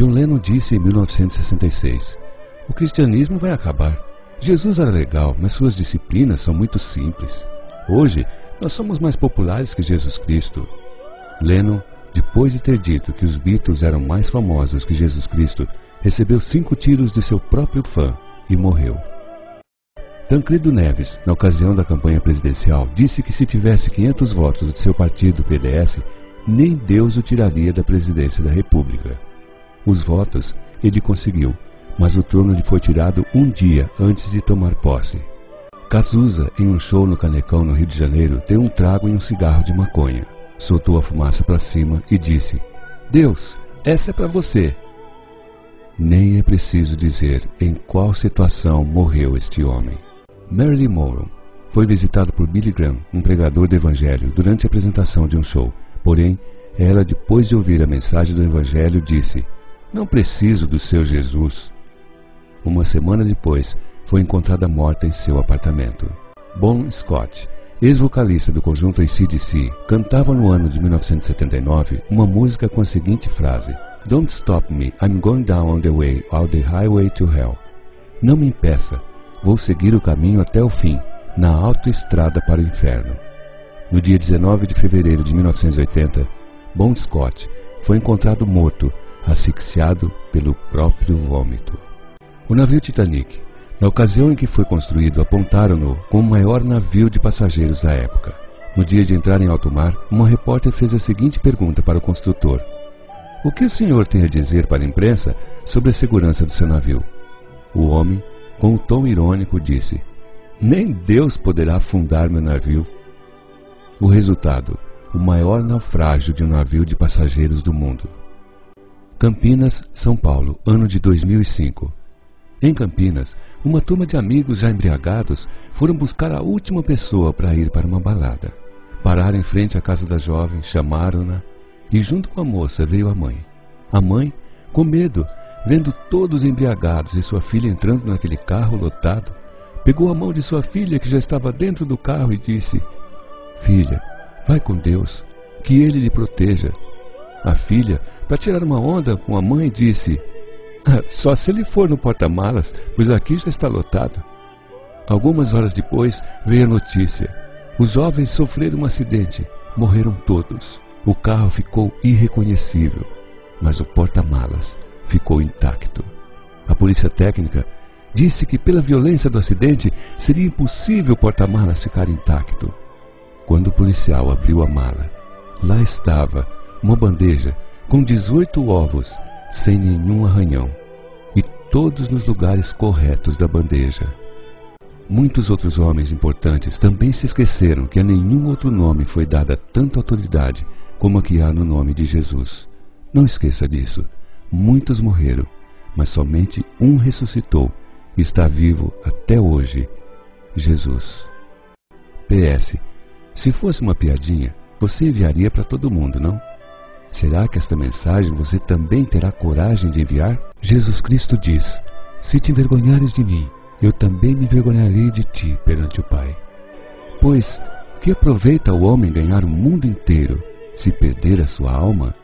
John Lennon disse em 1966: "O cristianismo vai acabar. Jesus era legal, mas suas disciplinas são muito simples. Hoje, nós somos mais populares que Jesus Cristo." Lennon, depois de ter dito que os Beatles eram mais famosos que Jesus Cristo, recebeu 5 tiros de seu próprio fã e morreu. Tancredo Neves, na ocasião da campanha presidencial, disse que se tivesse 500 votos de seu partido, PDS, nem Deus o tiraria da presidência da República. Os votos ele conseguiu, mas o trono lhe foi tirado um dia antes de tomar posse. Cazuza, em um show no Canecão, no Rio de Janeiro, deu um trago em um cigarro de maconha, soltou a fumaça para cima e disse: "Deus, essa é para você." Nem é preciso dizer em qual situação morreu este homem. Marilyn Monroe foi visitado por Billy Graham, um pregador do Evangelho, durante a apresentação de um show. Porém, ela, depois de ouvir a mensagem do Evangelho, disse: "Não preciso do seu Jesus." Uma semana depois, foi encontrada morta em seu apartamento. Bon Scott, ex-vocalista do conjunto AC/DC, cantava no ano de 1979 uma música com a seguinte frase: "Don't stop me, I'm going down on the way, all the highway to hell." Não me impeça, vou seguir o caminho até o fim, na autoestrada para o inferno. No dia 19 de fevereiro de 1980, Bon Scott foi encontrado morto, asfixiado pelo próprio vômito. O navio Titanic, na ocasião em que foi construído, apontaram-no como o maior navio de passageiros da época. No dia de entrar em alto mar, uma repórter fez a seguinte pergunta para o construtor: "O que o senhor tem a dizer para a imprensa sobre a segurança do seu navio?" O homem, com um tom irônico, disse: "Nem Deus poderá afundar meu navio." O resultado: o maior naufrágio de um navio de passageiros do mundo. Campinas, São Paulo, ano de 2005. Em Campinas, uma turma de amigos já embriagados foram buscar a última pessoa para ir para uma balada. Pararam em frente à casa da jovem, chamaram-na e junto com a moça veio a mãe. A mãe, com medo, vendo todos embriagados e sua filha entrando naquele carro lotado, pegou a mão de sua filha que já estava dentro do carro e disse: "Filha, vai com Deus, que Ele lhe proteja." A filha, para tirar uma onda com a mãe, disse: "Só se ele for no porta-malas, pois aqui já está lotado." Algumas horas depois veio a notícia: os jovens sofreram um acidente, morreram todos. O carro ficou irreconhecível, mas o porta-malas ficou intacto. A polícia técnica disse que pela violência do acidente seria impossível o porta-malas ficar intacto. Quando o policial abriu a mala, lá estava uma bandeja com 18 ovos, sem nenhum arranhão, e todos nos lugares corretos da bandeja. Muitos outros homens importantes também se esqueceram que a nenhum outro nome foi dada tanta autoridade como a que há no nome de Jesus. Não esqueça disso. Muitos morreram, mas somente um ressuscitou e está vivo até hoje: Jesus. PS. Se fosse uma piadinha, você enviaria para todo mundo, não? Será que esta mensagem você também terá coragem de enviar? Jesus Cristo diz: "Se te envergonhares de mim, eu também me envergonharei de ti perante o Pai." Pois, que aproveita o homem ganhar o mundo inteiro, se perder a sua alma?